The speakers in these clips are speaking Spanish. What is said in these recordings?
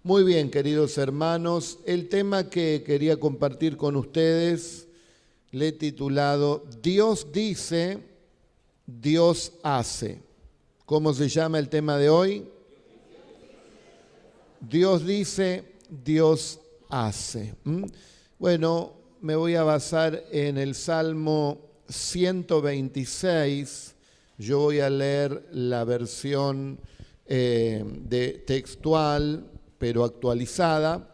Muy bien, queridos hermanos, el tema que quería compartir con ustedes le he titulado Dios dice, Dios hace. ¿Cómo se llama el tema de hoy? Dios dice, Dios hace. Bueno, me voy a basar en el Salmo 126. Yo voy a leer la versión de textual, pero actualizada.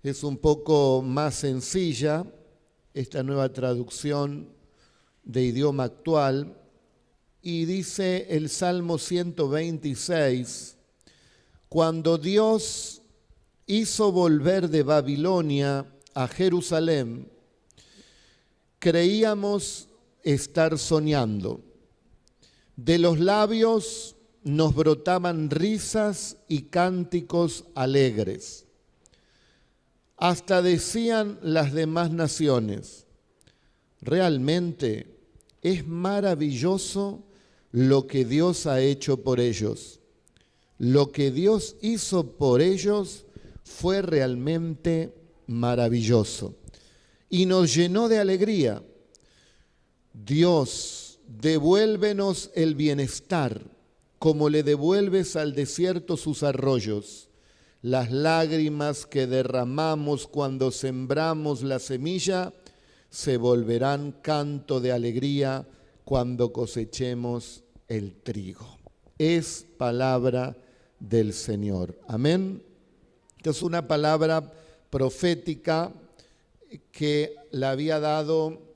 Es un poco más sencilla esta nueva traducción de idioma actual. Y dice el Salmo 126, cuando Dios hizo volver de Babilonia a Jerusalén, creíamos estar soñando. De los labios nos brotaban risas y cánticos alegres. Hasta decían las demás naciones, realmente es maravilloso lo que Dios ha hecho por ellos. Lo que Dios hizo por ellos fue realmente maravilloso y nos llenó de alegría. Dios, devuélvenos el bienestar, como le devuelves al desierto sus arroyos. Las lágrimas que derramamos cuando sembramos la semilla se volverán canto de alegría cuando cosechemos el trigo. Es palabra del Señor. Amén. Esta es una palabra profética que le había dado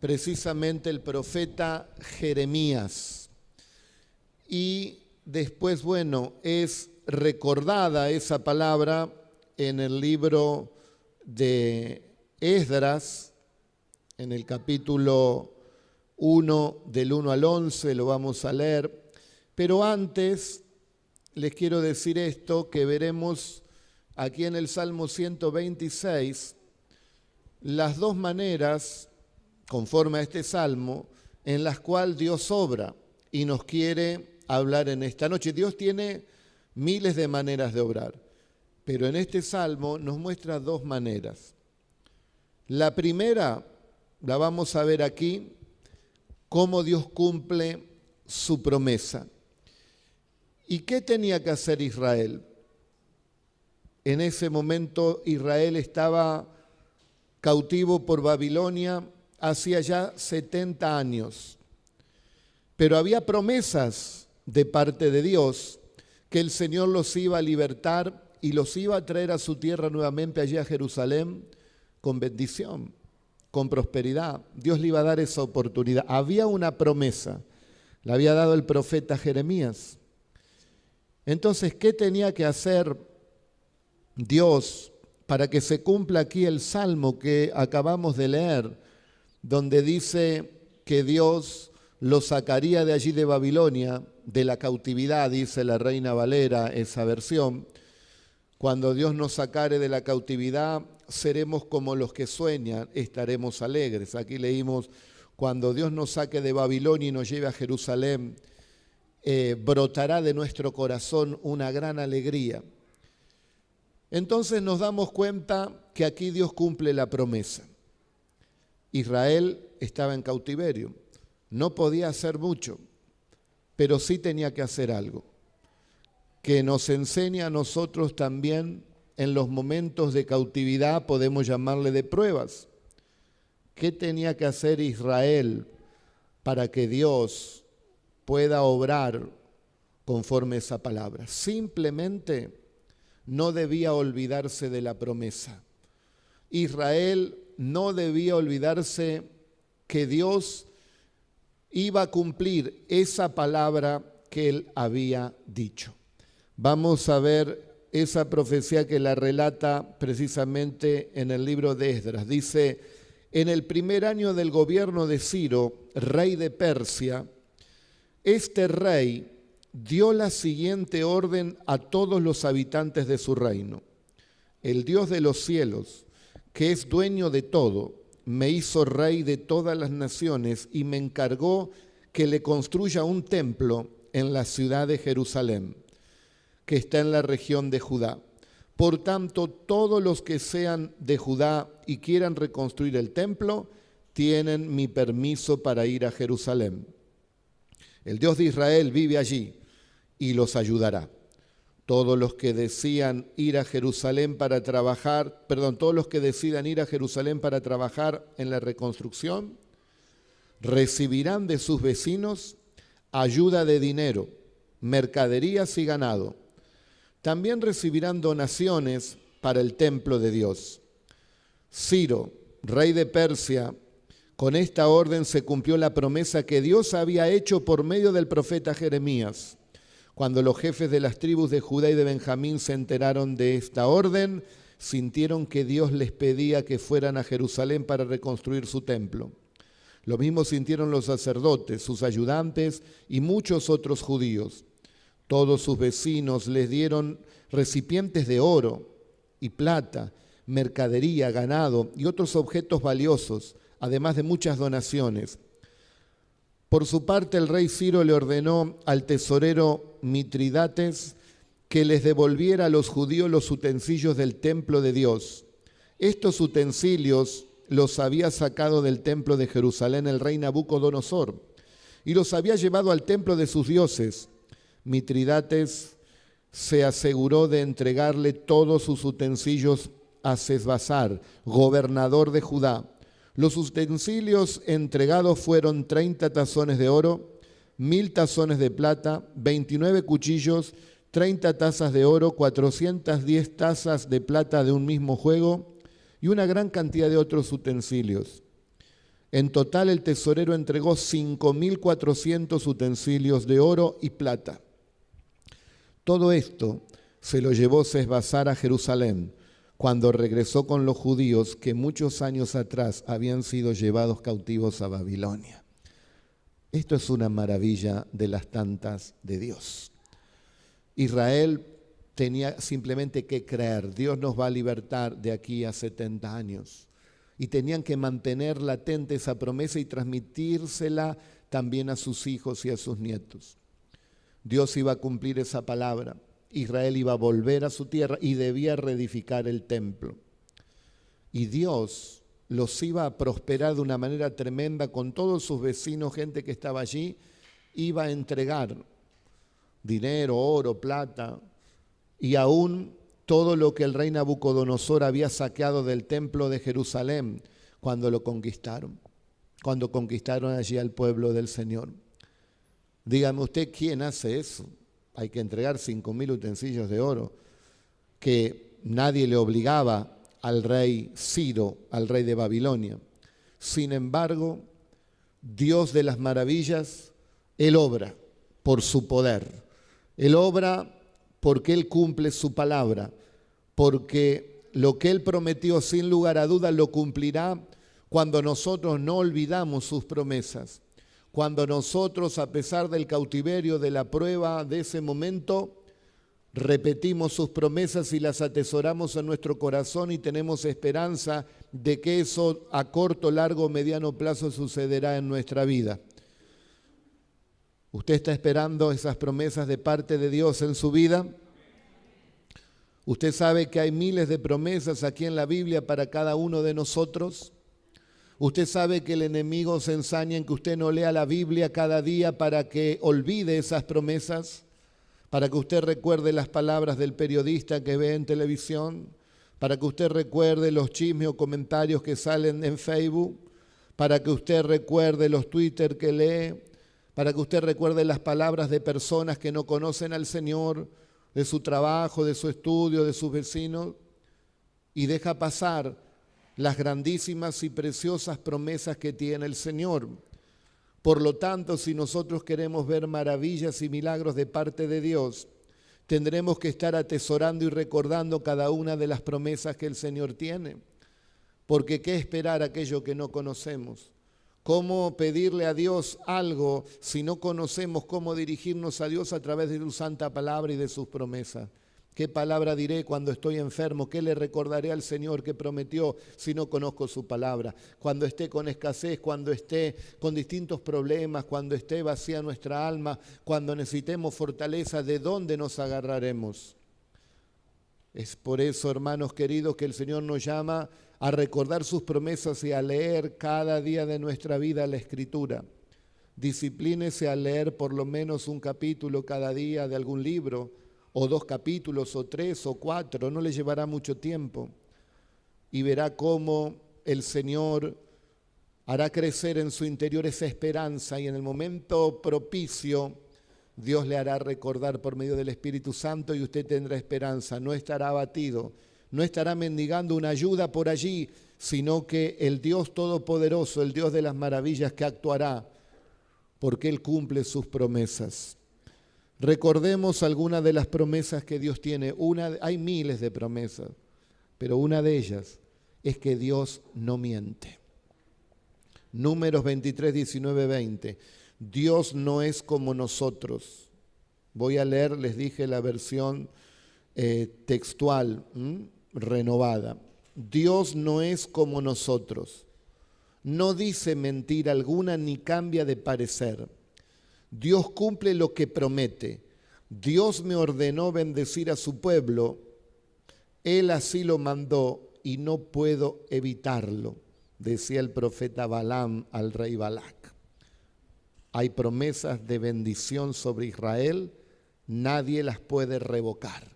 precisamente el profeta Jeremías. Y después, es recordada esa palabra en el libro de Esdras, en el capítulo 1, del 1 al 11, lo vamos a leer. Pero antes les quiero decir esto, que veremos aquí en el Salmo 126, las dos maneras, conforme a este Salmo, en las cuales Dios obra y nos quiere hablar en esta noche. Dios tiene miles de maneras de obrar, pero en este Salmo nos muestra dos maneras. La primera la vamos a ver aquí, cómo Dios cumple su promesa. ¿Y qué tenía que hacer Israel? En ese momento Israel estaba cautivo por Babilonia hacía ya 70 años. Pero había promesas de parte de Dios que el Señor los iba a libertar y los iba a traer a su tierra nuevamente, allí a Jerusalén, con bendición, con prosperidad. Dios le iba a dar esa oportunidad. Había una promesa, la había dado el profeta Jeremías. Entonces, ¿qué tenía que hacer Dios para que se cumpla aquí el salmo que acabamos de leer, donde dice que Dios los sacaría de allí de Babilonia, de la cautividad, dice la Reina Valera, esa versión? Cuando Dios nos sacare de la cautividad, seremos como los que sueñan, estaremos alegres. Aquí leímos, cuando Dios nos saque de Babilonia y nos lleve a Jerusalén, brotará de nuestro corazón una gran alegría. Entonces nos damos cuenta que aquí Dios cumple la promesa. Israel estaba en cautiverio, no podía hacer mucho, pero sí tenía que hacer algo, que nos enseña a nosotros también en los momentos de cautividad, podemos llamarle de pruebas. ¿Qué tenía que hacer Israel para que Dios pueda obrar conforme a esa palabra? Simplemente no debía olvidarse de la promesa. Israel no debía olvidarse que Dios iba a cumplir esa palabra que él había dicho. Vamos a ver esa profecía que la relata precisamente en el libro de Esdras. Dice, en el primer año del gobierno de Ciro, rey de Persia, este rey dio la siguiente orden a todos los habitantes de su reino. El Dios de los cielos, que es dueño de todo, me hizo rey de todas las naciones y me encargó que le construya un templo en la ciudad de Jerusalén, que está en la región de Judá. Por tanto, todos los que sean de Judá y quieran reconstruir el templo, tienen mi permiso para ir a Jerusalén. El Dios de Israel vive allí y los ayudará. Todos los que decidan ir a Jerusalén para trabajar, todos los que decidan ir a Jerusalén para trabajar en la reconstrucción, recibirán de sus vecinos ayuda de dinero, mercaderías y ganado. También recibirán donaciones para el templo de Dios. Ciro, rey de Persia, con esta orden se cumplió la promesa que Dios había hecho por medio del profeta Jeremías. Cuando los jefes de las tribus de Judá y de Benjamín se enteraron de esta orden, sintieron que Dios les pedía que fueran a Jerusalén para reconstruir su templo. Lo mismo sintieron los sacerdotes, sus ayudantes y muchos otros judíos. Todos sus vecinos les dieron recipientes de oro y plata, mercadería, ganado y otros objetos valiosos, además de muchas donaciones. Por su parte, el rey Ciro le ordenó al tesorero Mitridates que les devolviera a los judíos los utensilios del templo de Dios. Estos utensilios los había sacado del templo de Jerusalén el rey Nabucodonosor y los había llevado al templo de sus dioses. Mitridates se aseguró de entregarle todos sus utensilios a Sesbazar, gobernador de Judá. Los utensilios entregados fueron 30 tazones de oro, 1000 tazones de plata, 29 cuchillos, 30 tazas de oro, 410 tazas de plata de un mismo juego y una gran cantidad de otros utensilios. En total, el tesorero entregó 5.400 utensilios de oro y plata. Todo esto se lo llevó Sesbazar a Jerusalén, cuando regresó con los judíos que muchos años atrás habían sido llevados cautivos a Babilonia. Esto es una maravilla de las tantas de Dios. Israel tenía simplemente que creer, Dios nos va a libertar de aquí a 70 años. Y tenían que mantener latente esa promesa y transmitírsela también a sus hijos y a sus nietos. Dios iba a cumplir esa palabra. Israel iba a volver a su tierra y debía reedificar el templo. Y Dios los iba a prosperar de una manera tremenda con todos sus vecinos, gente que estaba allí, iba a entregar dinero, oro, plata y aún todo lo que el rey Nabucodonosor había saqueado del templo de Jerusalén cuando lo conquistaron, cuando conquistaron allí al pueblo del Señor. Dígame usted, ¿quién hace eso? Hay que entregar 5.000 utensilios de oro que nadie le obligaba al rey Ciro, al rey de Babilonia. Sin embargo, Dios de las maravillas, Él obra por su poder. Él obra porque Él cumple su palabra, porque lo que Él prometió sin lugar a dudas lo cumplirá cuando nosotros no olvidamos sus promesas. Cuando nosotros, a pesar del cautiverio, de la prueba de ese momento, repetimos sus promesas y las atesoramos en nuestro corazón y tenemos esperanza de que eso a corto, largo o mediano plazo sucederá en nuestra vida. ¿Usted está esperando esas promesas de parte de Dios en su vida? ¿Usted sabe que hay miles de promesas aquí en la Biblia para cada uno de nosotros? Usted sabe que el enemigo se ensaña en que usted no lea la Biblia cada día para que olvide esas promesas, para que usted recuerde las palabras del periodista que ve en televisión, para que usted recuerde los chismes o comentarios que salen en Facebook, para que usted recuerde los Twitter que lee, para que usted recuerde las palabras de personas que no conocen al Señor, de su trabajo, de su estudio, de sus vecinos, y deja pasar las grandísimas y preciosas promesas que tiene el Señor. Por lo tanto, si nosotros queremos ver maravillas y milagros de parte de Dios, tendremos que estar atesorando y recordando cada una de las promesas que el Señor tiene. Porque ¿qué esperar aquello que no conocemos? ¿Cómo pedirle a Dios algo si no conocemos cómo dirigirnos a Dios a través de su santa palabra y de sus promesas? ¿Qué palabra diré cuando estoy enfermo? ¿Qué le recordaré al Señor que prometió si no conozco su palabra? Cuando esté con escasez, cuando esté con distintos problemas, cuando esté vacía nuestra alma, cuando necesitemos fortaleza, ¿de dónde nos agarraremos? Es por eso, hermanos queridos, que el Señor nos llama a recordar sus promesas y a leer cada día de nuestra vida la Escritura. Disciplínese a leer por lo menos un capítulo cada día de algún libro, o 2 capítulos, o 3, o 4, no le llevará mucho tiempo. Y verá cómo el Señor hará crecer en su interior esa esperanza y en el momento propicio Dios le hará recordar por medio del Espíritu Santo y usted tendrá esperanza, no estará abatido, no estará mendigando una ayuda por allí, sino que el Dios Todopoderoso, el Dios de las maravillas que actuará, porque Él cumple sus promesas. Recordemos algunas de las promesas que Dios tiene. Hay miles de promesas, pero una de ellas es que Dios no miente. Números 23, 19, 20. Dios no es como nosotros. Voy a leer, les dije, la versión textual, renovada. Dios no es como nosotros. No dice mentira alguna ni cambia de parecer. Dios cumple lo que promete. Dios me ordenó bendecir a su pueblo. Él así lo mandó y no puedo evitarlo, decía el profeta Balaam al rey Balac. Hay promesas de bendición sobre Israel, nadie las puede revocar.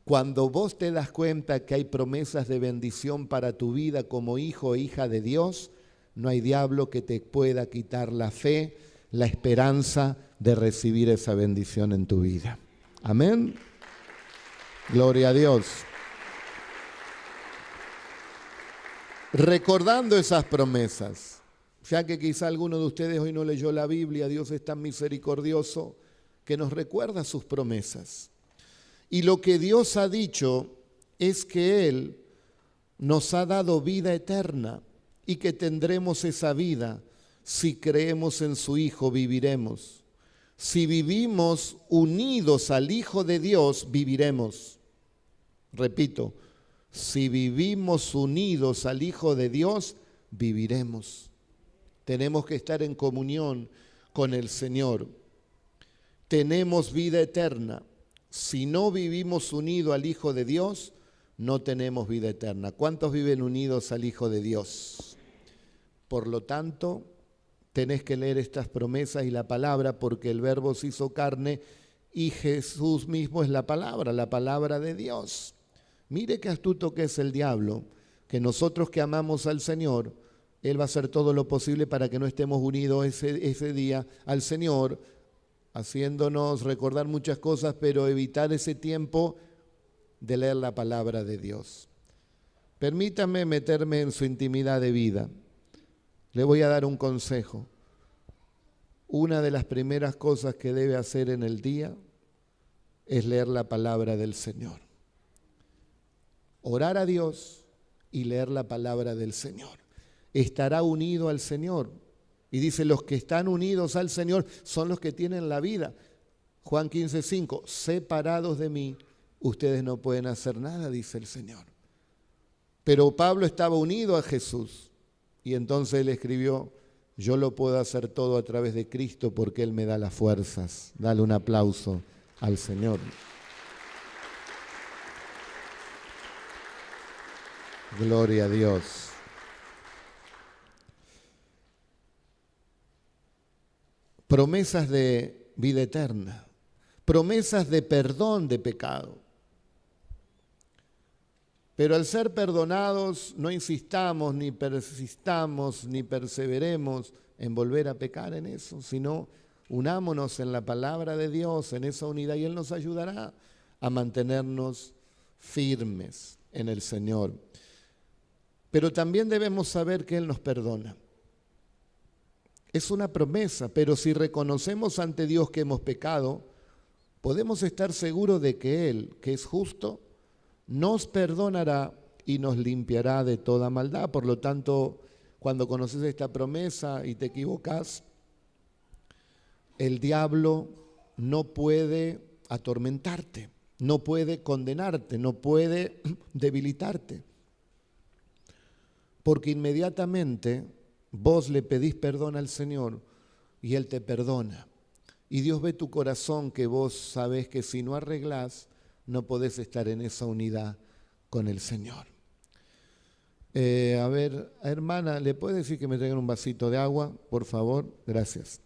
Cuando vos te das cuenta que hay promesas de bendición para tu vida como hijo o hija de Dios, no hay diablo que te pueda quitar la fe, la esperanza de recibir esa bendición en tu vida. Amén. Gloria a Dios. Recordando esas promesas, ya que quizá alguno de ustedes hoy no leyó la Biblia, Dios es tan misericordioso que nos recuerda sus promesas. Y lo que Dios ha dicho es que Él nos ha dado vida eterna y que tendremos esa vida. Si creemos en su Hijo, viviremos. Si vivimos unidos al Hijo de Dios, viviremos. Repito, si vivimos unidos al Hijo de Dios, viviremos. Tenemos que estar en comunión con el Señor. Tenemos vida eterna. Si no vivimos unidos al Hijo de Dios, no tenemos vida eterna. ¿Cuántos viven unidos al Hijo de Dios? Por lo tanto, tenés que leer estas promesas y la palabra, porque el Verbo se hizo carne y Jesús mismo es la palabra de Dios. Mire qué astuto que es el diablo, que nosotros que amamos al Señor, Él va a hacer todo lo posible para que no estemos unidos ese día al Señor, haciéndonos recordar muchas cosas, pero evitar ese tiempo de leer la palabra de Dios. Permítame meterme en su intimidad de vida. Le voy a dar un consejo. Una de las primeras cosas que debe hacer en el día es leer la palabra del Señor. Orar a Dios y leer la palabra del Señor. Estará unido al Señor. Y dice, los que están unidos al Señor son los que tienen la vida. Juan 15:5, separados de mí, ustedes no pueden hacer nada, dice el Señor. Pero Pablo estaba unido a Jesús. Y entonces él escribió, yo lo puedo hacer todo a través de Cristo porque Él me da las fuerzas. Dale un aplauso al Señor. Gloria a Dios. Promesas de vida eterna, promesas de perdón de pecado. Pero al ser perdonados, no insistamos, ni persistamos, ni perseveremos en volver a pecar en eso, sino unámonos en la palabra de Dios, en esa unidad, y Él nos ayudará a mantenernos firmes en el Señor. Pero también debemos saber que Él nos perdona. Es una promesa, pero si reconocemos ante Dios que hemos pecado, podemos estar seguros de que Él, que es justo, nos perdonará y nos limpiará de toda maldad. Por lo tanto, cuando conoces esta promesa y te equivocas, el diablo no puede atormentarte. no puede condenarte, no puede debilitarte. Porque inmediatamente vos le pedís perdón al Señor y Él te perdona. Y Dios ve tu corazón, que vos sabés que si no arreglás, no podés estar en esa unidad con el Señor. A ver, hermana, ¿le puede decir que me traigan un vasito de agua, por favor? Gracias.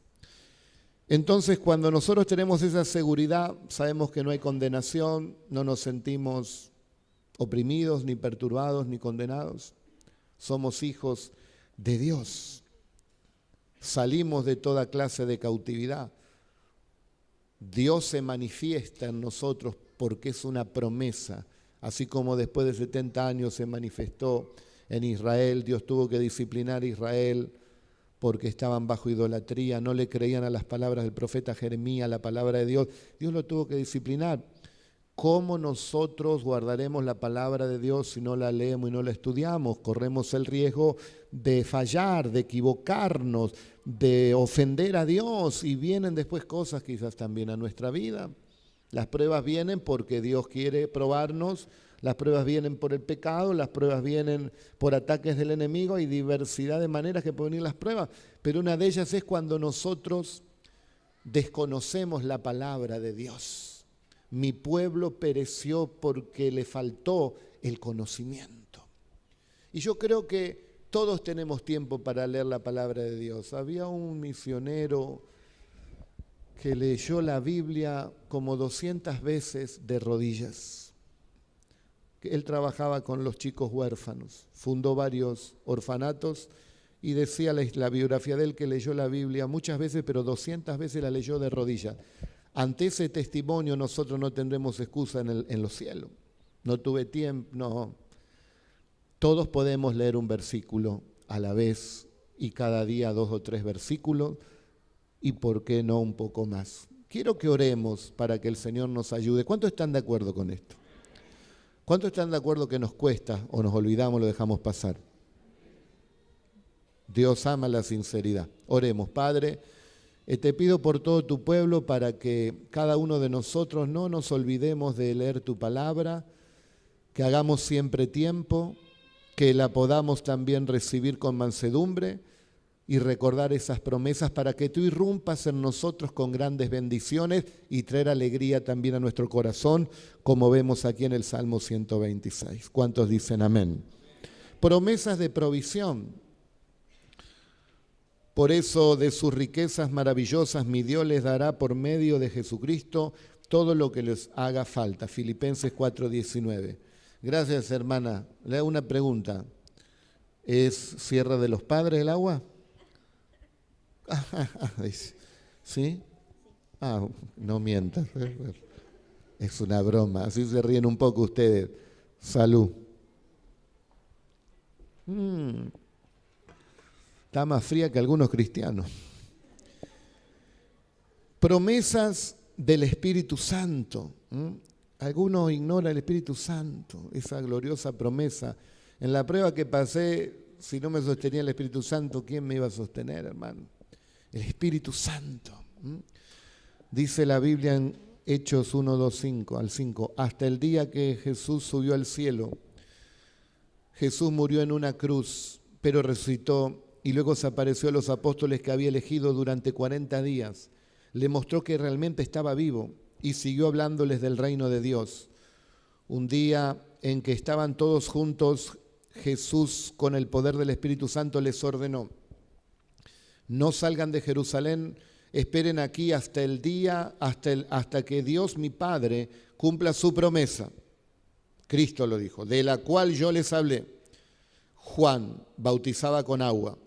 Entonces, cuando nosotros tenemos esa seguridad, sabemos que no hay condenación, no nos sentimos oprimidos, ni perturbados, ni condenados. Somos hijos de Dios. Salimos de toda clase de cautividad. Dios se manifiesta en nosotros porque es una promesa. Así como después de 70 años se manifestó en Israel, Dios tuvo que disciplinar a Israel porque estaban bajo idolatría, no le creían a las palabras del profeta Jeremías, a la palabra de Dios. Dios lo tuvo que disciplinar. ¿Cómo nosotros guardaremos la palabra de Dios si no la leemos y no la estudiamos? Corremos el riesgo de fallar, de equivocarnos, de ofender a Dios, y vienen después cosas quizás también a nuestra vida. Las pruebas vienen porque Dios quiere probarnos, las pruebas vienen por el pecado, las pruebas vienen por ataques del enemigo. Hay diversidad de maneras que pueden venir las pruebas, pero una de ellas es cuando nosotros desconocemos la palabra de Dios. Mi pueblo pereció porque le faltó el conocimiento. Y yo creo que todos tenemos tiempo para leer la palabra de Dios. Había un misionero que leyó la Biblia como 200 veces de rodillas. Él trabajaba con los chicos huérfanos, fundó varios orfanatos y decía la biografía de él que leyó la Biblia muchas veces, pero 200 veces la leyó de rodillas. Ante ese testimonio nosotros no tendremos excusa en los cielos. No tuve tiempo, no. Todos podemos leer un versículo a la vez y cada día 2 o 3 versículos y por qué no un poco más. Quiero que oremos para que el Señor nos ayude. ¿Cuántos están de acuerdo con esto? ¿Cuántos están de acuerdo que nos cuesta o nos olvidamos, lo dejamos pasar? Dios ama la sinceridad. Oremos, Padre. Te pido por todo tu pueblo para que cada uno de nosotros no nos olvidemos de leer tu palabra, que hagamos siempre tiempo, que la podamos también recibir con mansedumbre y recordar esas promesas para que tú irrumpas en nosotros con grandes bendiciones y traer alegría también a nuestro corazón, como vemos aquí en el Salmo 126. ¿Cuántos dicen amén? Promesas de provisión. Por eso de sus riquezas maravillosas mi Dios les dará por medio de Jesucristo todo lo que les haga falta. Filipenses 4:19. Gracias, hermana. Le hago una pregunta. ¿Es Sierra de los Padres el agua? ¿Sí? Ah, no mientas. Es una broma. Así se ríen un poco ustedes. Salud. Está más fría que algunos cristianos. Promesas del Espíritu Santo. Algunos ignoran el Espíritu Santo, esa gloriosa promesa. En la prueba que pasé, si no me sostenía el Espíritu Santo, ¿quién me iba a sostener, hermano? El Espíritu Santo. Dice la Biblia en Hechos 1:2 al 5, hasta el día que Jesús subió al cielo, Jesús murió en una cruz, pero resucitó y luego se apareció a los apóstoles que había elegido durante 40 días. Le mostró que realmente estaba vivo y siguió hablándoles del reino de Dios. Un día en que estaban todos juntos, Jesús, con el poder del Espíritu Santo, les ordenó: no salgan de Jerusalén, esperen aquí hasta el día, hasta que Dios mi Padre cumpla su promesa. Cristo lo dijo, de la cual yo les hablé. Juan bautizaba con agua,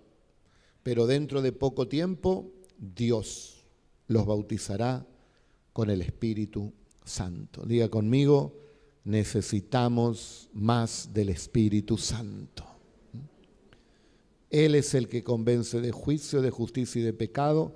pero dentro de poco tiempo Dios los bautizará con el Espíritu Santo. Diga conmigo, necesitamos más del Espíritu Santo. Él es el que convence de juicio, de justicia y de pecado,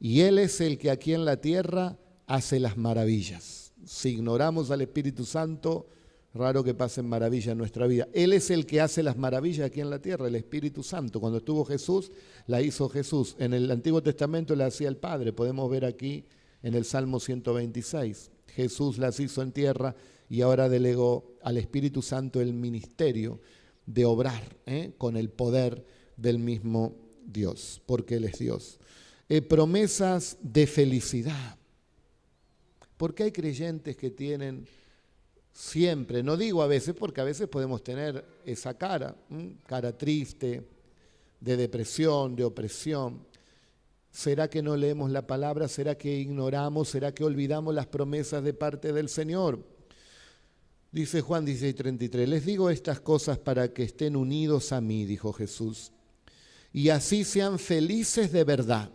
y Él es el que aquí en la tierra hace las maravillas. Si ignoramos al Espíritu Santo, raro que pasen maravillas en nuestra vida. Él es el que hace las maravillas aquí en la tierra, el Espíritu Santo. Cuando estuvo Jesús, la hizo Jesús. En el Antiguo Testamento la hacía el Padre. Podemos ver aquí en el Salmo 126. Jesús las hizo en tierra y ahora delegó al Espíritu Santo el ministerio de obrar con el poder del mismo Dios, porque Él es Dios. Promesas de felicidad. Porque hay creyentes que tienen siempre, no digo a veces, porque a veces podemos tener esa cara triste, de depresión, de opresión. ¿Será que no leemos la palabra? ¿Será que ignoramos? ¿Será que olvidamos las promesas de parte del Señor? Dice Juan 16:33, les digo estas cosas para que estén unidos a mí, dijo Jesús, y así sean felices de verdad.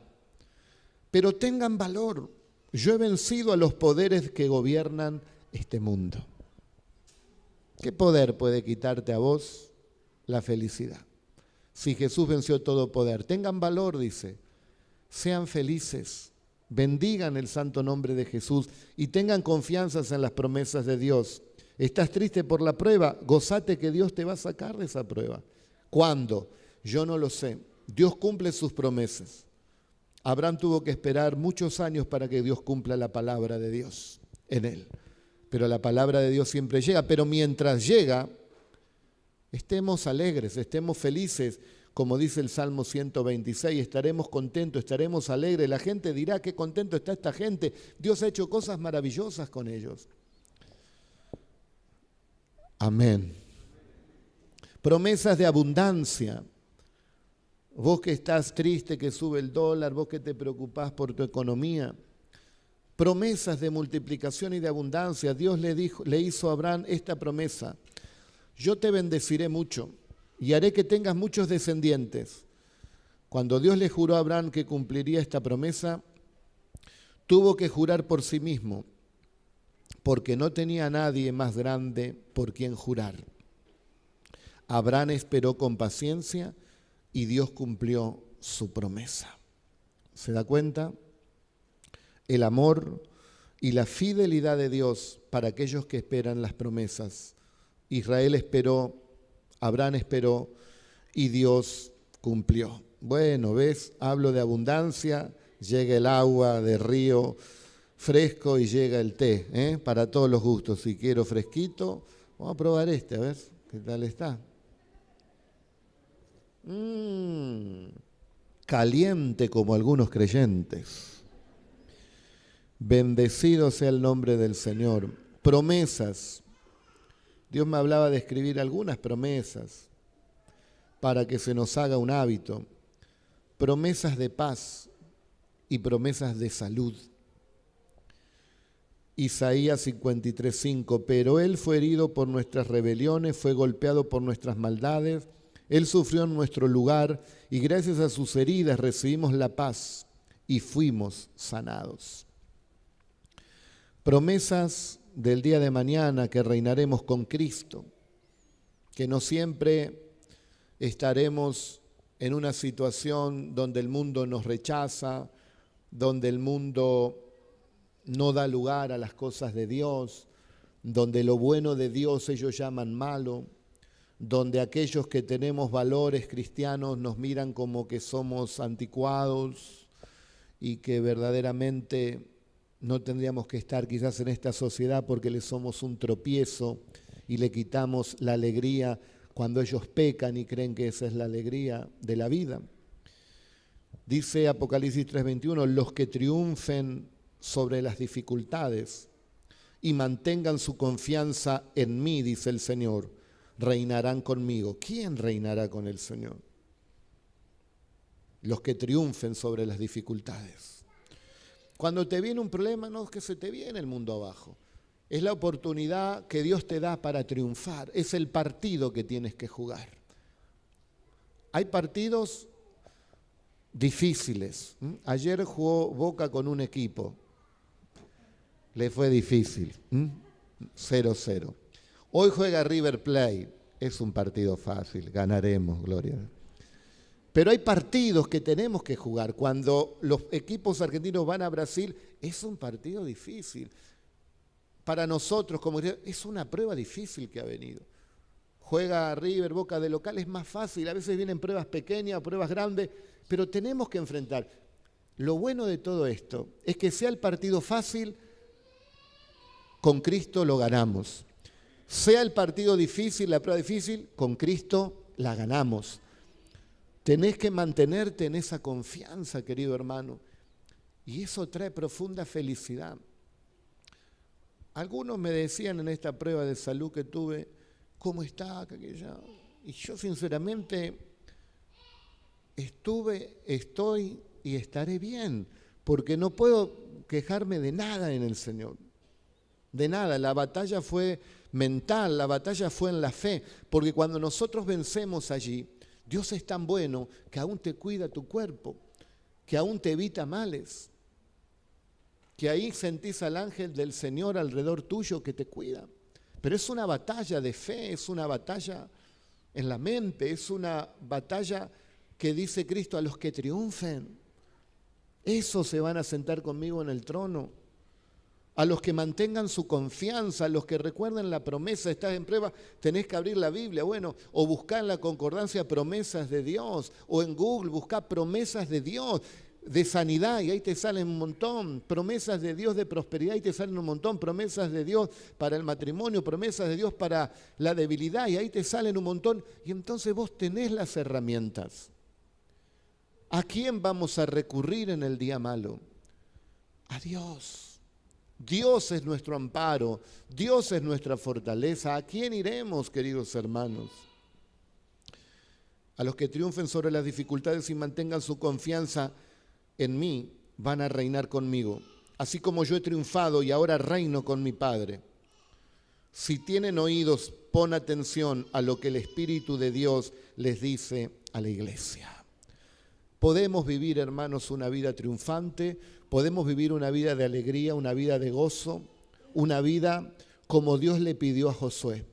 Pero tengan valor. Yo he vencido a los poderes que gobiernan este mundo. ¿Qué poder puede quitarte a vos la felicidad? Si Jesús venció todo poder. Tengan valor, dice. Sean felices. Bendigan el santo nombre de Jesús y tengan confianza en las promesas de Dios. ¿Estás triste por la prueba? Gozate que Dios te va a sacar de esa prueba. ¿Cuándo? Yo no lo sé. Dios cumple sus promesas. Abraham tuvo que esperar muchos años para que Dios cumpla la palabra de Dios en él. Pero la palabra de Dios siempre llega. Pero mientras llega, estemos alegres, estemos felices. Como dice el Salmo 126, estaremos contentos, estaremos alegres. La gente dirá, qué contento está esta gente. Dios ha hecho cosas maravillosas con ellos. Amén. Promesas de abundancia. Vos que estás triste, que sube el dólar, vos que te preocupás por tu economía. Promesas de multiplicación y de abundancia. Dios le hizo a Abraham esta promesa. Yo te bendeciré mucho y haré que tengas muchos descendientes. Cuando Dios le juró a Abraham que cumpliría esta promesa, tuvo que jurar por sí mismo, porque no tenía a nadie más grande por quien jurar. Abraham esperó con paciencia y Dios cumplió su promesa. ¿Se da cuenta? El amor y la fidelidad de Dios para aquellos que esperan las promesas. Israel esperó, Abraham esperó y Dios cumplió. Bueno, ¿ves? Hablo de abundancia, llega el agua del río fresco y llega el té, para todos los gustos. Si quiero fresquito, vamos a probar este, a ver qué tal está. Caliente como algunos creyentes. Bendecido sea el nombre del Señor. Promesas. Dios me hablaba de escribir algunas promesas para que se nos haga un hábito. Promesas de paz y promesas de salud. Isaías 53:5, pero Él fue herido por nuestras rebeliones, fue golpeado por nuestras maldades, Él sufrió en nuestro lugar y gracias a sus heridas recibimos la paz y fuimos sanados. Promesas del día de mañana que reinaremos con Cristo, que no siempre estaremos en una situación donde el mundo nos rechaza, donde el mundo no da lugar a las cosas de Dios, donde lo bueno de Dios ellos llaman malo, donde aquellos que tenemos valores cristianos nos miran como que somos anticuados y que verdaderamente no tendríamos que estar quizás en esta sociedad porque le somos un tropiezo y le quitamos la alegría cuando ellos pecan y creen que esa es la alegría de la vida. Dice Apocalipsis 3:21, los que triunfen sobre las dificultades y mantengan su confianza en mí, dice el Señor, reinarán conmigo. ¿Quién reinará con el Señor? Los que triunfen sobre las dificultades. Cuando te viene un problema, no es que se te viene el mundo abajo. Es la oportunidad que Dios te da para triunfar. Es el partido que tienes que jugar. Hay partidos difíciles. Ayer jugó Boca con un equipo. Le fue difícil. 0-0. Hoy juega River Plate. Es un partido fácil. Ganaremos, gloria a Dios. Pero hay partidos que tenemos que jugar. Cuando los equipos argentinos van a Brasil, es un partido difícil. Para nosotros, como es una prueba difícil que ha venido. Juega River, Boca de local, es más fácil. A veces vienen pruebas pequeñas, pruebas grandes, pero tenemos que enfrentar. Lo bueno de todo esto es que sea el partido fácil, con Cristo lo ganamos. Sea el partido difícil, la prueba difícil, con Cristo la ganamos. Tenés que mantenerte en esa confianza, querido hermano. Y eso trae profunda felicidad. Algunos me decían en esta prueba de salud que tuve, ¿cómo está? Y yo sinceramente estoy y estaré bien, porque no puedo quejarme de nada en el Señor. De nada, la batalla fue mental, la batalla fue en la fe, porque cuando nosotros vencemos allí, Dios es tan bueno que aún te cuida tu cuerpo, que aún te evita males, que ahí sentís al ángel del Señor alrededor tuyo que te cuida. Pero es una batalla de fe, es una batalla en la mente, es una batalla que dice Cristo, a los que triunfen, esos se van a sentar conmigo en el trono. A los que mantengan su confianza, a los que recuerden la promesa, estás en prueba, tenés que abrir la Biblia, bueno, o buscar en la concordancia promesas de Dios, o en Google buscar promesas de Dios, de sanidad, y ahí te salen un montón, promesas de Dios de prosperidad, y te salen un montón, promesas de Dios para el matrimonio, promesas de Dios para la debilidad, y ahí te salen un montón, y entonces vos tenés las herramientas. ¿A quién vamos a recurrir en el día malo? A Dios. Dios es nuestro amparo, Dios es nuestra fortaleza. ¿A quién iremos, queridos hermanos? A los que triunfen sobre las dificultades y mantengan su confianza en mí, van a reinar conmigo, así como yo he triunfado y ahora reino con mi Padre. Si tienen oídos, pon atención a lo que el Espíritu de Dios les dice a la iglesia. Podemos vivir, hermanos, una vida triunfante, podemos vivir una vida de alegría, una vida de gozo, una vida como Dios le pidió a Josué.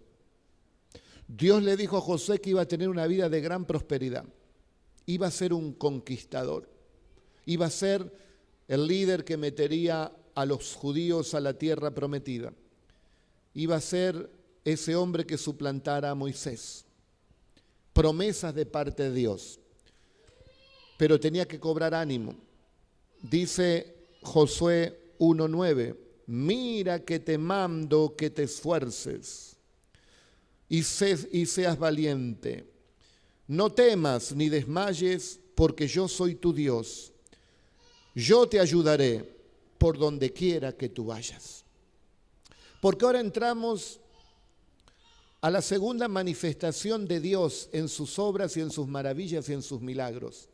Dios le dijo a Josué que iba a tener una vida de gran prosperidad, iba a ser un conquistador, iba a ser el líder que metería a los judíos a la tierra prometida, iba a ser ese hombre que suplantara a Moisés. Promesas de parte de Dios. Pero tenía que cobrar ánimo. Dice Josué 1:9, mira que te mando que te esfuerces y seas valiente. No temas ni desmayes, porque yo soy tu Dios. Yo te ayudaré por donde quiera que tú vayas. Porque ahora entramos a la segunda manifestación de Dios en sus obras y en sus maravillas y en sus milagros.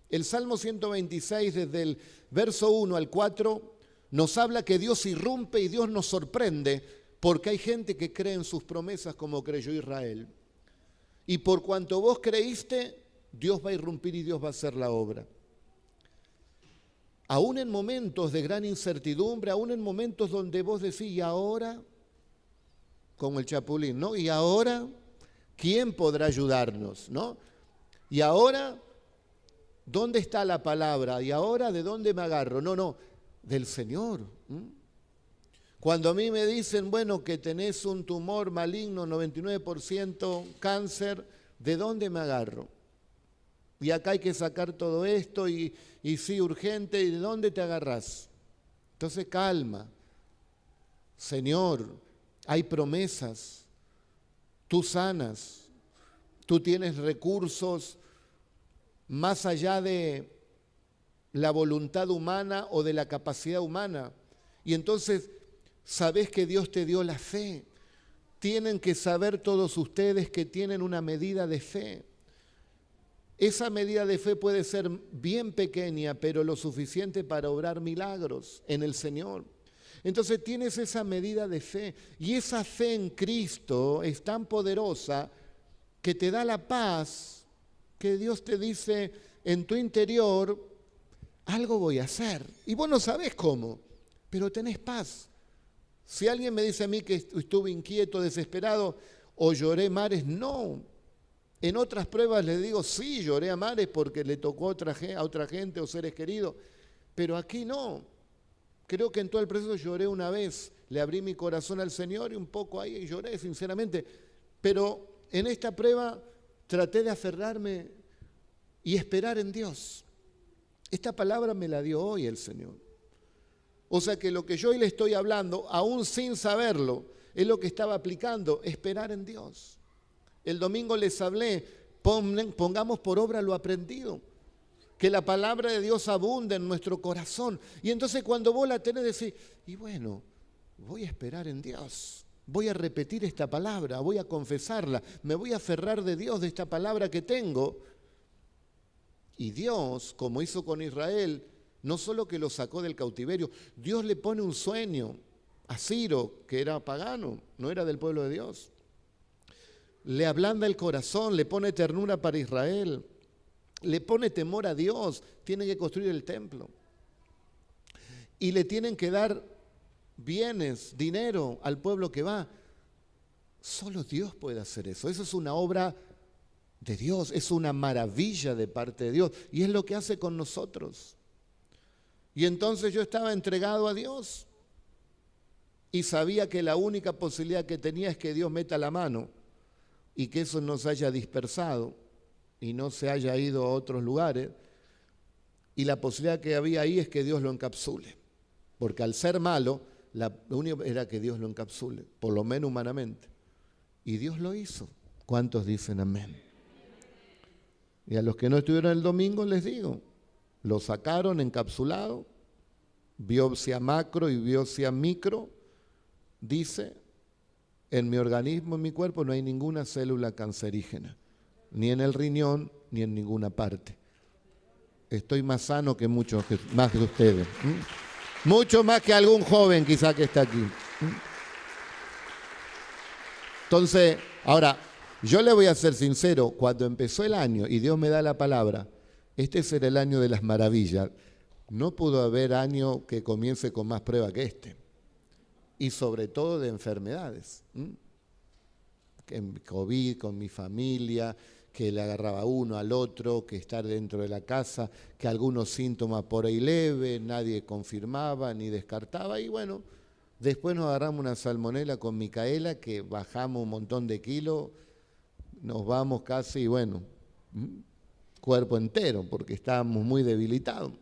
El Salmo 126, desde el verso 1 al 4, nos habla que Dios irrumpe y Dios nos sorprende, porque hay gente que cree en sus promesas como creyó Israel. Y por cuanto vos creíste, Dios va a irrumpir y Dios va a hacer la obra. Aún en momentos de gran incertidumbre, aún en momentos donde vos decís, ¿y ahora? Como el Chapulín, ¿no? ¿Y ahora? ¿Quién podrá ayudarnos? ¿No? ¿Y ahora? ¿Dónde está la palabra? ¿Y ahora de dónde me agarro? No, del Señor. Cuando a mí me dicen, bueno, que tenés un tumor maligno, 99% cáncer, ¿de dónde me agarro? Y acá hay que sacar todo esto y sí, urgente, ¿y de dónde te agarrás? Entonces calma. Señor, hay promesas, tú sanas, tú tienes recursos más allá de la voluntad humana o de la capacidad humana. Y entonces, sabés que Dios te dio la fe. Tienen que saber todos ustedes que tienen una medida de fe. Esa medida de fe puede ser bien pequeña, pero lo suficiente para obrar milagros en el Señor. Entonces tienes esa medida de fe, y esa fe en Cristo es tan poderosa que te da la paz, que Dios te dice en tu interior, algo voy a hacer. Y vos no sabés cómo, pero tenés paz. Si alguien me dice a mí que estuve inquieto, desesperado o lloré mares, no. En otras pruebas le digo, sí, lloré a mares porque le tocó a otra gente o seres queridos, pero aquí no. Creo que en todo el proceso lloré una vez, le abrí mi corazón al Señor y un poco ahí lloré, sinceramente. Pero en esta prueba traté de aferrarme y esperar en Dios. Esta palabra me la dio hoy el Señor. O sea que lo que yo hoy le estoy hablando, aún sin saberlo, es lo que estaba aplicando, esperar en Dios. El domingo les hablé, pongamos por obra lo aprendido. Que la palabra de Dios abunde en nuestro corazón. Y entonces cuando vos la tenés, decís, y bueno, voy a esperar en Dios. Voy a repetir esta palabra, voy a confesarla, me voy a aferrar de Dios, de esta palabra que tengo. Y Dios, como hizo con Israel, no solo que lo sacó del cautiverio, Dios le pone un sueño a Ciro, que era pagano, no era del pueblo de Dios. Le ablanda el corazón, le pone ternura para Israel, le pone temor a Dios, tiene que construir el templo. Y le tienen que dar bienes, dinero al pueblo que va. Solo Dios puede hacer eso. Eso es una obra de Dios, es una maravilla de parte de Dios. Y es lo que hace con nosotros. Y entonces yo estaba entregado a Dios y sabía que la única posibilidad que tenía es que Dios meta la mano y que eso no se haya dispersado y no se haya ido a otros lugares. Y la posibilidad que había ahí es que Dios lo encapsule. Porque al ser malo, lo único era que Dios lo encapsule, por lo menos humanamente. Y Dios lo hizo. ¿Cuántos dicen amén? Y a los que no estuvieron el domingo les digo, lo sacaron encapsulado, biopsia macro y biopsia micro, dice, en mi organismo, en mi cuerpo no hay ninguna célula cancerígena, ni en el riñón, ni en ninguna parte. Estoy más sano que muchos más de ustedes. Mucho más que algún joven quizá que está aquí. Entonces, ahora, yo le voy a ser sincero, cuando empezó el año y Dios me da la palabra, este será el año de las maravillas, no pudo haber año que comience con más prueba que este. Y sobre todo de enfermedades. COVID con mi familia, que le agarraba uno al otro, que estar dentro de la casa, que algunos síntomas por ahí leves, nadie confirmaba ni descartaba. Y bueno, después nos agarramos una salmonela con Micaela, que bajamos un montón de kilos, nos vamos casi, bueno, cuerpo entero, porque estábamos muy debilitados.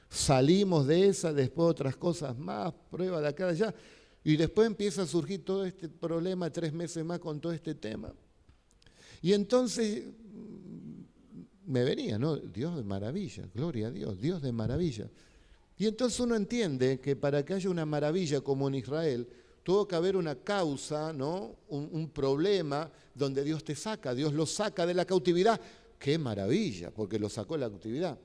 Salimos de esa, después otras cosas más, pruebas de acá y allá, y después empieza a surgir todo este problema, 3 meses más con todo este tema. Y entonces me venía, ¿no? Dios de maravilla, gloria a Dios, Dios de maravilla. Y entonces uno entiende que para que haya una maravilla como en Israel, tuvo que haber una causa, ¿no? Un problema donde Dios te saca, Dios lo saca de la cautividad. ¡Qué maravilla! Porque lo sacó de la cautividad.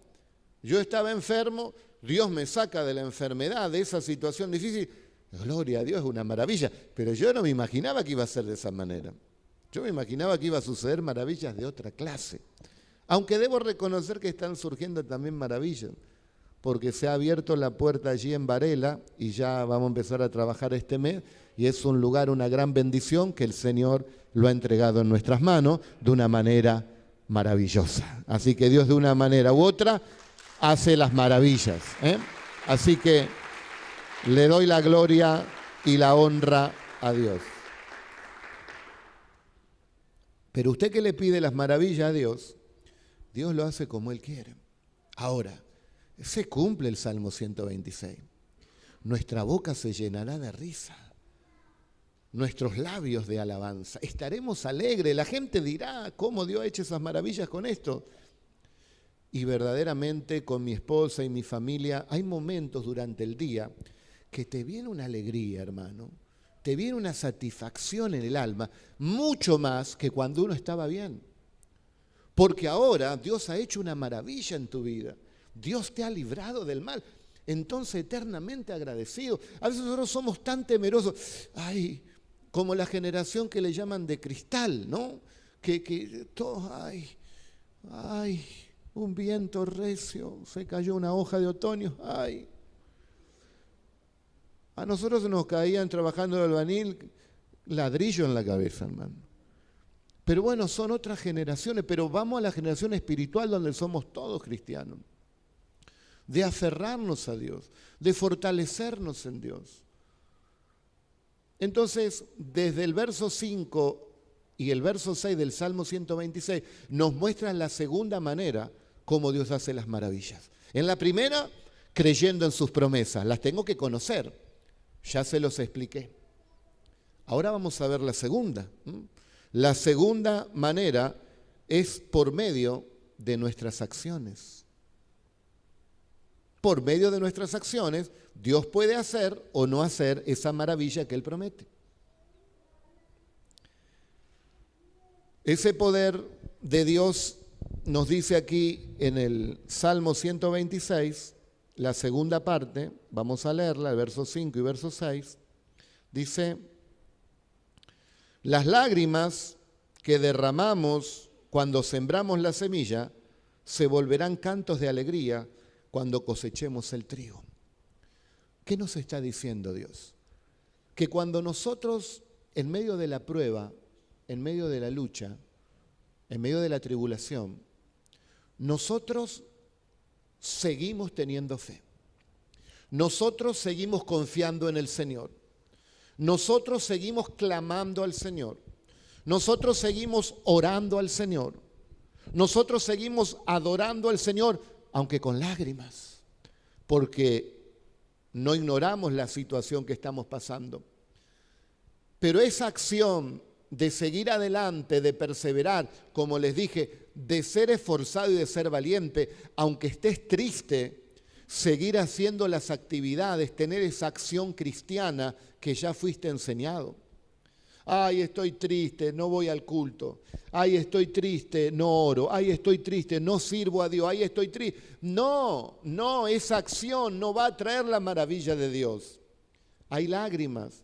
Yo estaba enfermo, Dios me saca de la enfermedad, de esa situación difícil. Gloria a Dios, es una maravilla. Pero yo no me imaginaba que iba a ser de esa manera. Yo me imaginaba que iba a suceder maravillas de otra clase. Aunque debo reconocer que están surgiendo también maravillas, porque se ha abierto la puerta allí en Varela y ya vamos a empezar a trabajar este mes y es un lugar, una gran bendición que el Señor lo ha entregado en nuestras manos de una manera maravillosa. Así que Dios de una manera u otra hace las maravillas. Así que le doy la gloria y la honra a Dios. Pero usted que le pide las maravillas a Dios, Dios lo hace como Él quiere. Ahora, se cumple el Salmo 126. Nuestra boca se llenará de risa, nuestros labios de alabanza. Estaremos alegres, la gente dirá cómo Dios ha hecho esas maravillas con esto. Y verdaderamente con mi esposa y mi familia hay momentos durante el día que te viene una alegría, hermano. Te viene una satisfacción en el alma, mucho más que cuando uno estaba bien. Porque ahora Dios ha hecho una maravilla en tu vida. Dios te ha librado del mal. Entonces, eternamente agradecido. A veces nosotros somos tan temerosos. Ay, como la generación que le llaman de cristal, ¿no? Que todos, ay, un viento recio, se cayó una hoja de otoño, ay. A nosotros nos caían trabajando de albañil ladrillo en la cabeza, hermano. Pero bueno, son otras generaciones, pero vamos a la generación espiritual donde somos todos cristianos. De aferrarnos a Dios, de fortalecernos en Dios. Entonces, desde el verso 5 y el verso 6 del Salmo 126 nos muestran la segunda manera cómo Dios hace las maravillas. En la primera, creyendo en sus promesas. Las tengo que conocer. Ya se los expliqué. Ahora vamos a ver la segunda. La segunda manera es por medio de nuestras acciones. Por medio de nuestras acciones, Dios puede hacer o no hacer esa maravilla que Él promete. Ese poder de Dios nos dice aquí en el Salmo 126, la segunda parte, vamos a leerla, el verso 5 y verso 6, dice: las lágrimas que derramamos cuando sembramos la semilla se volverán cantos de alegría cuando cosechemos el trigo. ¿Qué nos está diciendo Dios? Que cuando nosotros, en medio de la prueba, en medio de la lucha, en medio de la tribulación, nosotros seguimos teniendo fe. Nosotros seguimos confiando en el Señor. Nosotros seguimos clamando al Señor. Nosotros seguimos orando al Señor. Nosotros seguimos adorando al Señor, aunque con lágrimas, porque no ignoramos la situación que estamos pasando. Pero esa acción de seguir adelante, de perseverar, como les dije, de ser esforzado y de ser valiente, aunque estés triste, seguir haciendo las actividades, tener esa acción cristiana que ya fuiste enseñado. Ay, estoy triste, no voy al culto. Ay, estoy triste, no oro. Ay, estoy triste, no sirvo a Dios. Ay, estoy triste. No, esa acción no va a traer la maravilla de Dios. Hay lágrimas,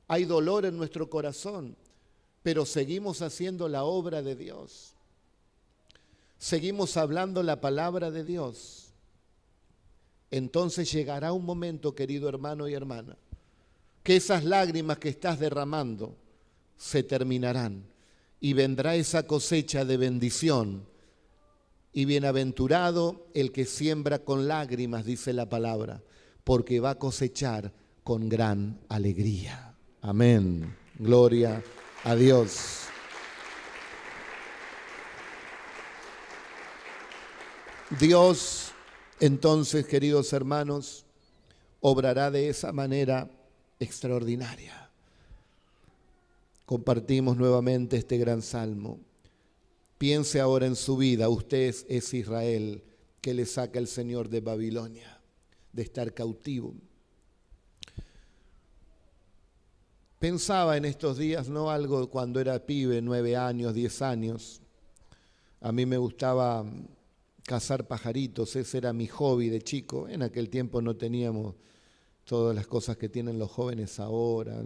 hay dolor en nuestro corazón, pero seguimos haciendo la obra de Dios. Seguimos hablando la palabra de Dios. Entonces llegará un momento, querido hermano y hermana, que esas lágrimas que estás derramando se terminarán y vendrá esa cosecha de bendición. Y bienaventurado el que siembra con lágrimas, dice la palabra, porque va a cosechar con gran alegría. Amén. Gloria a Dios. Dios, entonces, queridos hermanos, obrará de esa manera extraordinaria. Compartimos nuevamente este gran salmo. Piense ahora en su vida. Usted es Israel que le saca el Señor de Babilonia, de estar cautivo. Pensaba en estos días, ¿no? Algo cuando era pibe, 9 años, 10 años. A mí me gustaba cazar pajaritos, ese era mi hobby de chico. En aquel tiempo no teníamos todas las cosas que tienen los jóvenes ahora,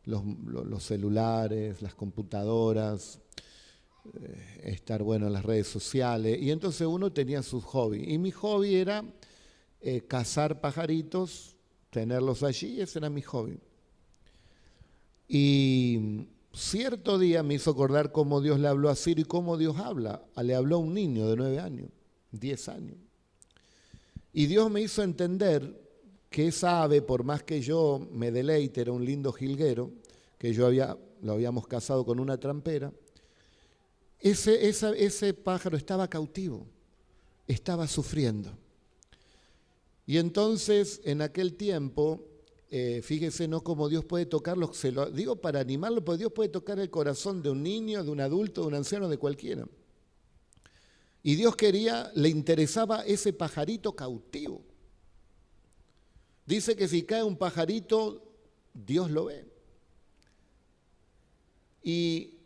los celulares, las computadoras, estar en las redes sociales. Y entonces uno tenía su hobby. Y mi hobby era cazar pajaritos, tenerlos allí, ese era mi hobby. Y cierto día me hizo acordar cómo Dios le habló a Ciro y cómo Dios habla. Le habló a un niño de 9 años, 10 años. Y Dios me hizo entender que esa ave, por más que yo me deleite, era un lindo jilguero, que lo habíamos cazado con una trampera, ese pájaro estaba cautivo, estaba sufriendo. Y entonces, en aquel tiempo, fíjese, no como Dios puede tocarlo, se lo digo para animarlo, porque Dios puede tocar el corazón de un niño, de un adulto, de un anciano, de cualquiera. Y Dios le interesaba ese pajarito cautivo. Dice que si cae un pajarito, Dios lo ve. Y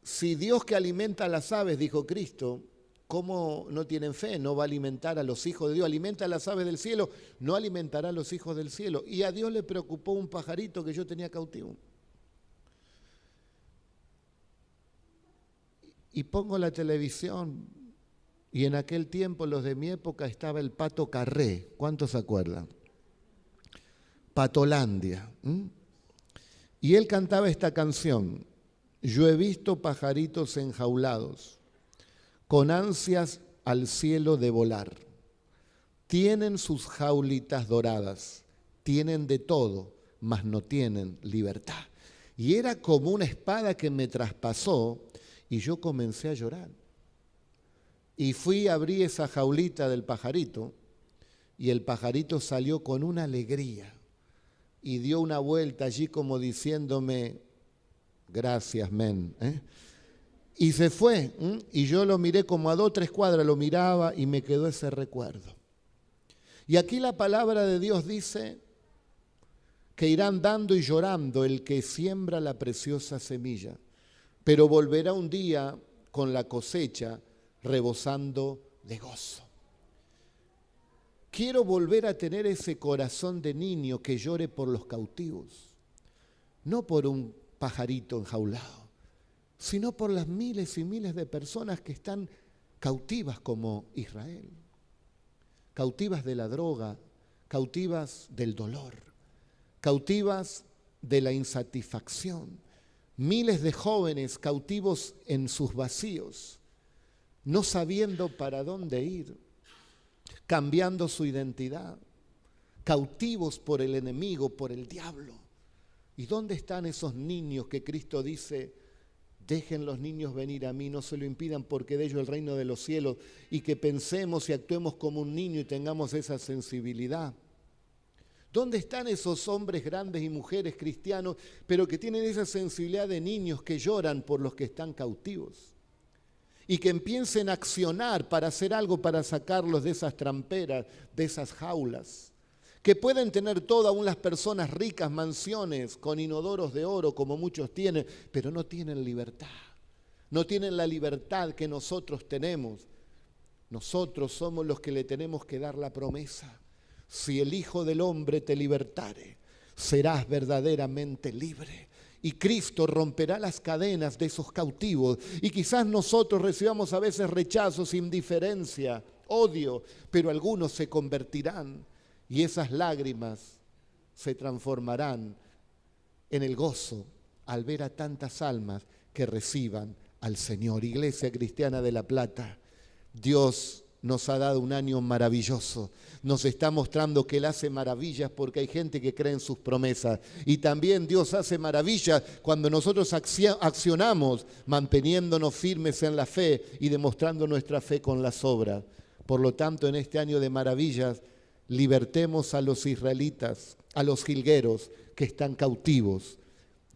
si Dios que alimenta a las aves, dijo Cristo, ¿cómo no tienen fe? No va a alimentar a los hijos de Dios. Alimenta a las aves del cielo, no alimentará a los hijos del cielo. Y a Dios le preocupó un pajarito que yo tenía cautivo. Y pongo la televisión, y en aquel tiempo, los de mi época, estaba el Pato Carré. ¿Cuántos se acuerdan? Patolandia. Y él cantaba esta canción: yo he visto pajaritos enjaulados, con ansias al cielo de volar. Tienen sus jaulitas doradas, tienen de todo, mas no tienen libertad. Y era como una espada que me traspasó y yo comencé a llorar. Y fui, abrí esa jaulita del pajarito y el pajarito salió con una alegría y dio una vuelta allí como diciéndome, gracias, men. Y se fue, y yo lo miré como a 2 o 3 cuadras, lo miraba y me quedó ese recuerdo. Y aquí la palabra de Dios dice que irán dando y llorando el que siembra la preciosa semilla, pero volverá un día con la cosecha rebosando de gozo. Quiero volver a tener ese corazón de niño que llore por los cautivos, no por un pajarito enjaulado, sino por las miles y miles de personas que están cautivas como Israel, cautivas de la droga, cautivas del dolor, cautivas de la insatisfacción, miles de jóvenes cautivos en sus vacíos, no sabiendo para dónde ir, cambiando su identidad, cautivos por el enemigo, por el diablo. ¿Y dónde están esos niños que Cristo dice, dejen los niños venir a mí, no se lo impidan porque de ellos el reino de los cielos, y que pensemos y actuemos como un niño y tengamos esa sensibilidad? ¿Dónde están esos hombres grandes y mujeres cristianos, pero que tienen esa sensibilidad de niños que lloran por los que están cautivos? Y que empiecen a accionar para hacer algo para sacarlos de esas tramperas, de esas jaulas. Que pueden tener todo, aún las personas ricas, mansiones con inodoros de oro como muchos tienen, pero no tienen libertad. No tienen la libertad que nosotros tenemos. Nosotros somos los que le tenemos que dar la promesa. Si el Hijo del Hombre te libertare, serás verdaderamente libre. Y Cristo romperá las cadenas de esos cautivos. Y quizás nosotros recibamos a veces rechazos, indiferencia, odio, pero algunos se convertirán y esas lágrimas se transformarán en el gozo al ver a tantas almas que reciban al Señor. Iglesia Cristiana de La Plata, Dios nos ha dado un año maravilloso. Nos está mostrando que Él hace maravillas porque hay gente que cree en sus promesas. Y también Dios hace maravillas cuando nosotros accionamos manteniéndonos firmes en la fe y demostrando nuestra fe con las obras. Por lo tanto, en este año de maravillas, libertemos a los israelitas, a los jilgueros que están cautivos.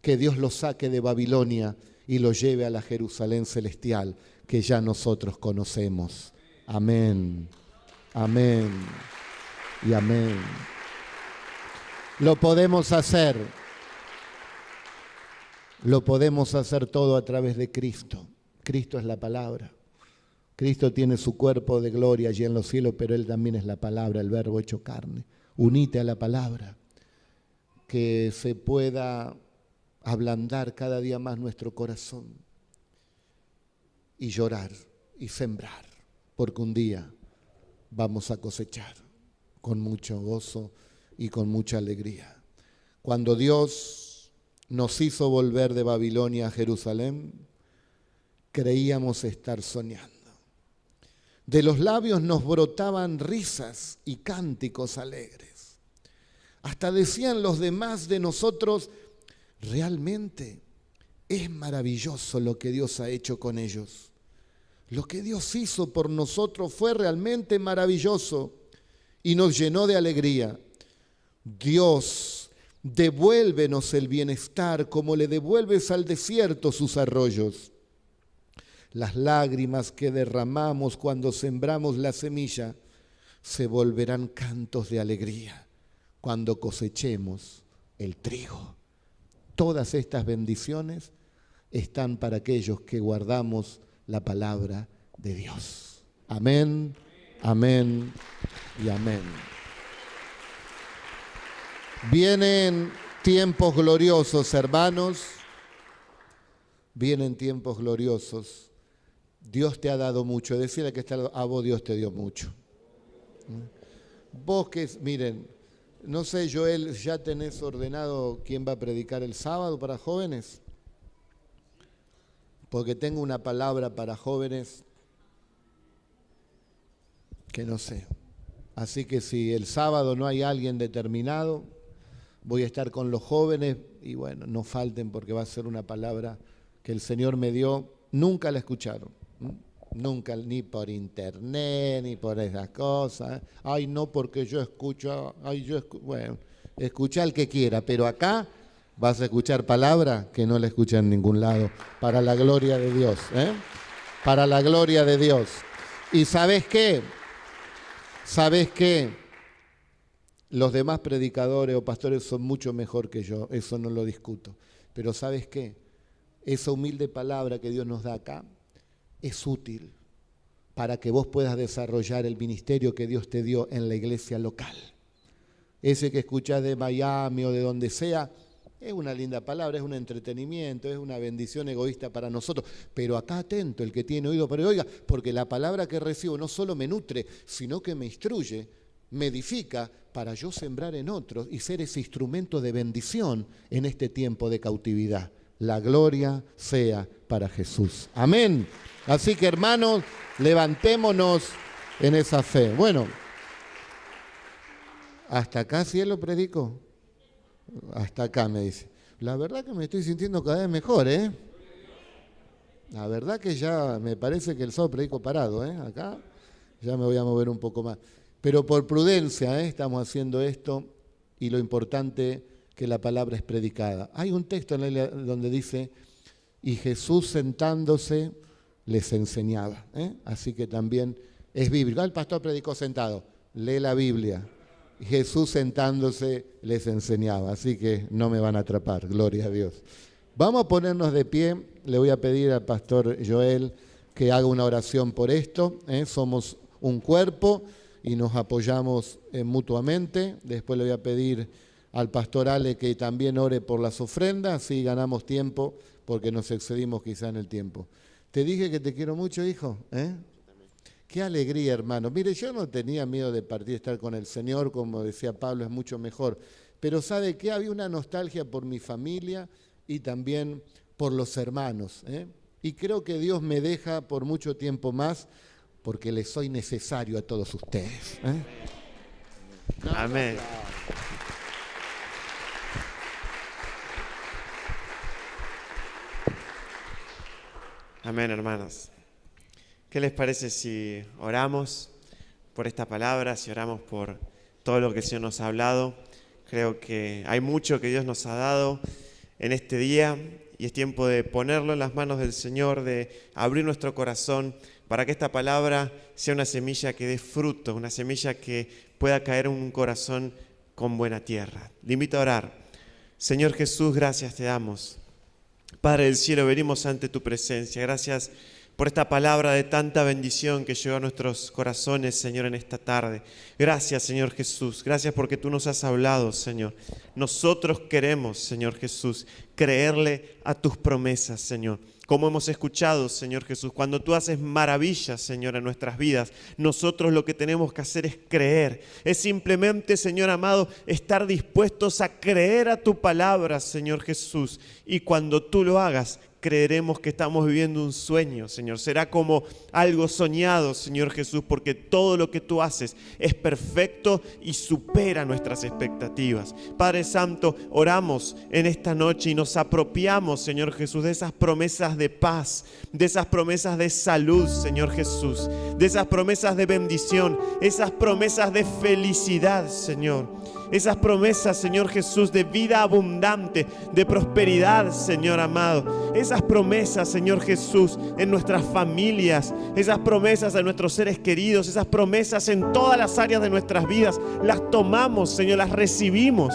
Que Dios los saque de Babilonia y los lleve a la Jerusalén celestial que ya nosotros conocemos. Amén, amén y amén. Lo podemos hacer todo a través de Cristo. Cristo es la palabra. Cristo tiene su cuerpo de gloria allí en los cielos, pero Él también es la palabra, el verbo hecho carne. Unite a la palabra, que se pueda ablandar cada día más nuestro corazón y llorar y sembrar. Porque un día vamos a cosechar con mucho gozo y con mucha alegría. Cuando Dios nos hizo volver de Babilonia a Jerusalén, creíamos estar soñando. De los labios nos brotaban risas y cánticos alegres. Hasta decían los demás de nosotros, realmente es maravilloso lo que Dios ha hecho con ellos. Lo que Dios hizo por nosotros fue realmente maravilloso y nos llenó de alegría. Dios, devuélvenos el bienestar como le devuelves al desierto sus arroyos. Las lágrimas que derramamos cuando sembramos la semilla se volverán cantos de alegría cuando cosechemos el trigo. Todas estas bendiciones están para aquellos que guardamos la palabra de Dios. Amén, amén y amén. Vienen tiempos gloriosos, hermanos. Vienen tiempos gloriosos. Dios te ha dado mucho. Decirle que está a vos, Dios te dio mucho. Vos que, miren, no sé, Joel, ¿ya tenés ordenado quién va a predicar el sábado para jóvenes? Porque tengo una palabra para jóvenes que no sé. Así que si el sábado no hay alguien determinado, voy a estar con los jóvenes y bueno, no falten porque va a ser una palabra que el Señor me dio. Nunca la escucharon. Nunca, ni por internet, ni por esas cosas. Ay, no, porque yo escucho, bueno, escucha al que quiera, pero acá vas a escuchar palabra que no la escucha en ningún lado, para la gloria de Dios, ¿eh? Para la gloria de Dios. ¿Y sabes qué? ¿Sabes qué? Los demás predicadores o pastores son mucho mejor que yo, eso no lo discuto. Pero ¿sabes qué? Esa humilde palabra que Dios nos da acá es útil para que vos puedas desarrollar el ministerio que Dios te dio en la iglesia local. Ese que escuchás de Miami o de donde sea, es una linda palabra, es un entretenimiento, es una bendición egoísta para nosotros. Pero acá atento, el que tiene oído para oiga, porque la palabra que recibo no solo me nutre, sino que me instruye, me edifica para yo sembrar en otros y ser ese instrumento de bendición en este tiempo de cautividad. La gloria sea para Jesús. Amén. Así que, hermanos, levantémonos en esa fe. Bueno, hasta acá, cielo, predico. Hasta acá, me dice. La verdad que me estoy sintiendo cada vez mejor, ¿eh? La verdad que ya me parece que el sábado predico parado, ¿eh? Acá ya me voy a mover un poco más. Pero por prudencia, ¿eh? Estamos haciendo esto y lo importante que la palabra es predicada. Hay un texto en la Biblia donde dice, y Jesús sentándose les enseñaba, ¿eh? Así que también es bíblico. El pastor predicó sentado, lee la Biblia. Jesús sentándose les enseñaba, así que no me van a atrapar, gloria a Dios. Vamos a ponernos de pie, le voy a pedir al pastor Joel que haga una oración por esto, ¿eh? Somos un cuerpo y nos apoyamos mutuamente. Después le voy a pedir al pastor Ale que también ore por las ofrendas, así ganamos tiempo porque nos excedimos quizá en el tiempo. Te dije que te quiero mucho, hijo, ¿eh? Qué alegría, hermano. Mire, yo no tenía miedo de partir, estar con el Señor, como decía Pablo, es mucho mejor. Pero ¿sabe qué? Había una nostalgia por mi familia y también por los hermanos, ¿eh? Y creo que Dios me deja por mucho tiempo más porque les soy necesario a todos ustedes, ¿eh? Amén. Amén, hermanos. ¿Qué les parece si oramos por esta palabra, si oramos por todo lo que el Señor nos ha hablado? Creo que hay mucho que Dios nos ha dado en este día y es tiempo de ponerlo en las manos del Señor, de abrir nuestro corazón para que esta palabra sea una semilla que dé fruto, una semilla que pueda caer en un corazón con buena tierra. Le invito a orar. Señor Jesús, gracias te damos. Padre del cielo, venimos ante tu presencia. Gracias por esta palabra de tanta bendición que llegó a nuestros corazones, Señor, en esta tarde. Gracias, Señor Jesús. Gracias porque tú nos has hablado, Señor. Nosotros queremos, Señor Jesús, creerle a tus promesas, Señor. Como hemos escuchado, Señor Jesús, cuando tú haces maravillas, Señor, en nuestras vidas, nosotros lo que tenemos que hacer es creer. Es simplemente, Señor amado, estar dispuestos a creer a tu palabra, Señor Jesús. Y cuando tú lo hagas, creeremos que estamos viviendo un sueño, Señor. Será como algo soñado, Señor Jesús, porque todo lo que tú haces es perfecto y supera nuestras expectativas. Padre Santo, oramos en esta noche y nos apropiamos, Señor Jesús, de esas promesas de paz, de esas promesas de salud, Señor Jesús, de esas promesas de bendición, esas promesas de felicidad, Señor. Esas promesas, Señor Jesús, de vida abundante, de prosperidad, Señor amado. Esas promesas, Señor Jesús, en nuestras familias, esas promesas a nuestros seres queridos, esas promesas en todas las áreas de nuestras vidas, las tomamos, Señor, las recibimos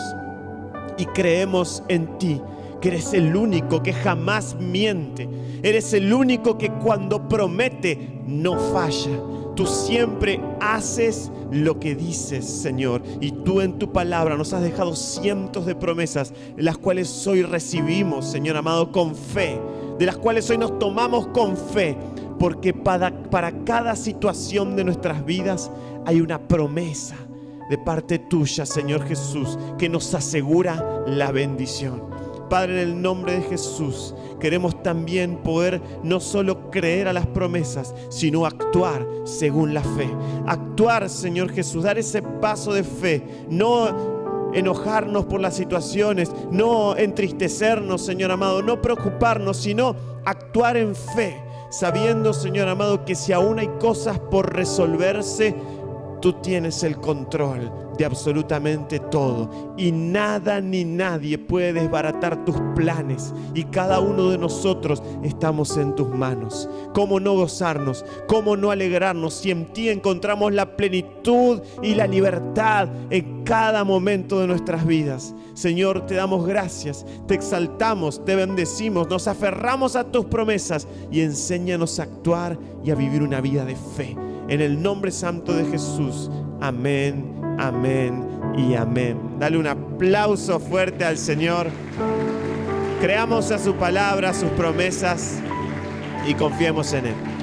y creemos en ti, que eres el único que jamás miente. Eres el único que cuando promete no falla. Tú siempre haces lo que dices, Señor. Y tú en tu palabra nos has dejado cientos de promesas, las cuales hoy recibimos, Señor amado, con fe. De las cuales hoy nos tomamos con fe. Porque para cada situación de nuestras vidas hay una promesa de parte tuya, Señor Jesús, que nos asegura la bendición. Padre, en el nombre de Jesús, queremos también poder no solo creer a las promesas, sino actuar según la fe. Actuar, Señor Jesús, dar ese paso de fe, no enojarnos por las situaciones, no entristecernos, Señor amado, no preocuparnos, sino actuar en fe, sabiendo, Señor amado, que si aún hay cosas por resolverse, tú tienes el control de absolutamente todo y nada ni nadie puede desbaratar tus planes, y cada uno de nosotros estamos en tus manos. ¿Cómo no gozarnos? ¿Cómo no alegrarnos si en ti encontramos la plenitud y la libertad en cada momento de nuestras vidas? Señor, te damos gracias, te exaltamos, te bendecimos, nos aferramos a tus promesas y enséñanos a actuar y a vivir una vida de fe. En el nombre santo de Jesús. Amén, amén y amén. Dale un aplauso fuerte al Señor. Creamos a su palabra, a sus promesas y confiemos en Él.